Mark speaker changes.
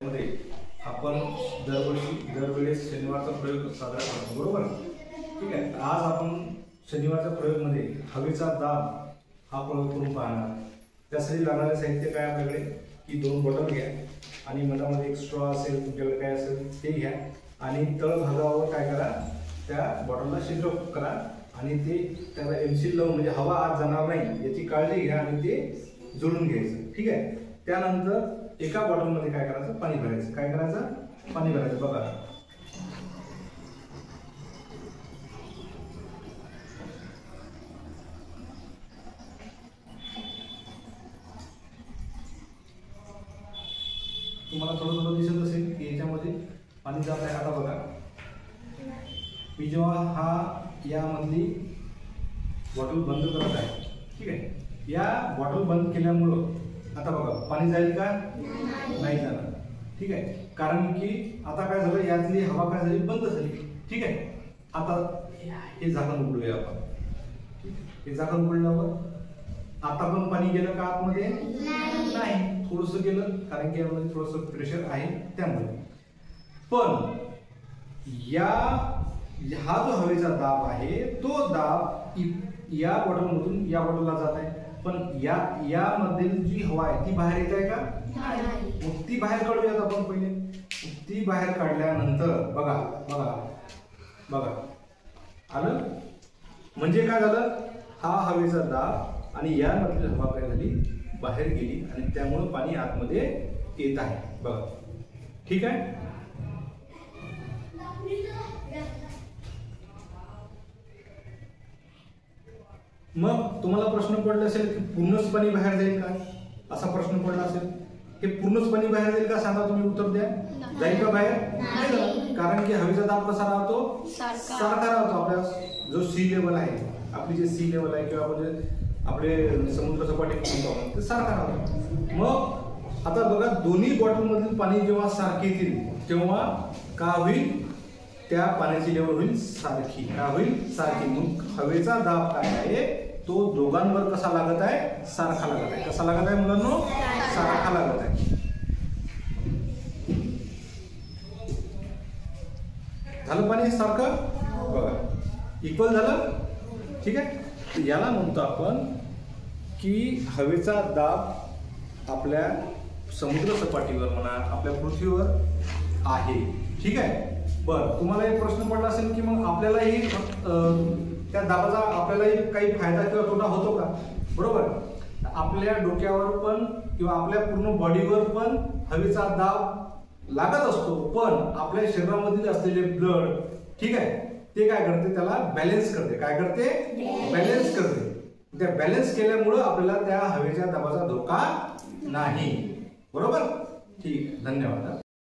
Speaker 1: मध्ये आपण दरवेळेस शनिवारचा प्रयोग साजरा करतो, बरोबर? ठीक आहे. आज आपण शनिवारच्या प्रयोगामध्ये हवेचा दाब हा प्रयोग करून पाहणार. त्यासाठी लागणारे साहित्य काय आपल्याकडे की 2 बॉटल घ्या आणि मधामध्ये एक स्ट्रॉ असेल, तुमच्याकडे काय असेल ते घ्या आणि तळभागावर काय करा, त्या बॉटलला छिद्र करा आणि ते त्याला एमसील लावून म्हणजे हवा आत जाणार नाही याची काळजी घ्या आणि ते जोडून घ्यायचं. ठीक आहे. त्यानंतर एका बॉटलमध्ये काय करायचं, पाणी भरायचं. काय करायचं, पाणी भरायचं. बघा तुम्हाला थोडं थोडं दिसत असेल की याच्यामध्ये पाणी जात आहे. आता बघा मी जेव्हा यामधली बॉटल बंद करत आहे, ठीक आहे, या बॉटल बंद केल्यामुळं आता बघा पाणी जाईल का, नाही जाणार. ठीक आहे. कारण की आता काय झालं, यातली हवा काय झाली, बंद झाली. ठीक आहे. आता हे झाकण उघडूया आपण. हे झाकण उघडल्यावर आता पण पाणी गेलं का आतमध्ये, नाही, थोडंसं गेलं कारण की यामध्ये थोडंसं प्रेशर आहे त्यामुळे. पण हा जो हवेचा दाब आहे तो दाब या बॉटलमधून या बॉटलला जात आहे. पण यामधील जी हवा आहे ती बाहेर येत आहे का, मग ती बाहेर काढूयात आपण पहिले. ती बाहेर काढल्यानंतर बघा बघा बघा आलं, म्हणजे काय झालं, हा हवेचा दाब आणि यामधली हवा काय झाली, बाहेर गेली आणि त्यामुळे पाणी आतमध्ये येत आहे. बघा. ठीक आहे. मग तुम्हाला प्रश्न पडला असेल की पूर्णच पाणी बाहेर जाईल का, असा प्रश्न पडला असेल. हे पूर्णच पाणी बाहेर जाईल का, सांगा तुम्ही, उत्तर द्या. जाईल का बाहेर, नाही, कारण की हवेचा दाब कसा राहतो, सारखा राहतो. आपल्या जो सी लेवल आहे, आपली जे सी लेवल आहे किंवा आपण आपले समुद्र सपाटी म्हणतो ते सारखा राहतो. मग आता बघा दोन्ही बॉटल मधील पाणी जेव्हा सारखे येतील तेव्हा का होईल, त्या पाण्याची लेवल होईल सारखी. का होईल, सारखी. मग हवेचा दाब काय आहे तो दोघांवर कसा लागत आहे, सारखा लागत आहे. कसा लागत आहे मुलांनो, सारखा लागत आहे. झालं पाणी सारखं, बघा इक्वल झालं. ठीक आहे. याला म्हणतो आपण की हवेचा दाब आपल्या समुद्र सपाटीवर म्हणा, आपल्या पृथ्वीवर आहे. ठीक आहे. बरं, तुम्हाला एक प्रश्न पडला असेल की मग आपल्यालाही त्या दाबाचा आपल्यालाही काही फायदा किंवा तोटा होतो का, बरोबर? आपल्या डोक्यावर पण किंवा आपल्या पूर्ण बॉडीवर पण हवेचा दाब लागत असतो. पण आपल्या शरीरामध्ये असलेले ब्लड, ठीक आहे, ते काय करते, त्याला बॅलन्स करते. काय करते, बॅलन्स करते. त्या बॅलन्स केल्यामुळं आपल्याला त्या हवेच्या दाबाचा धोका नाही. बरोबर. ठीक. धन्यवाद.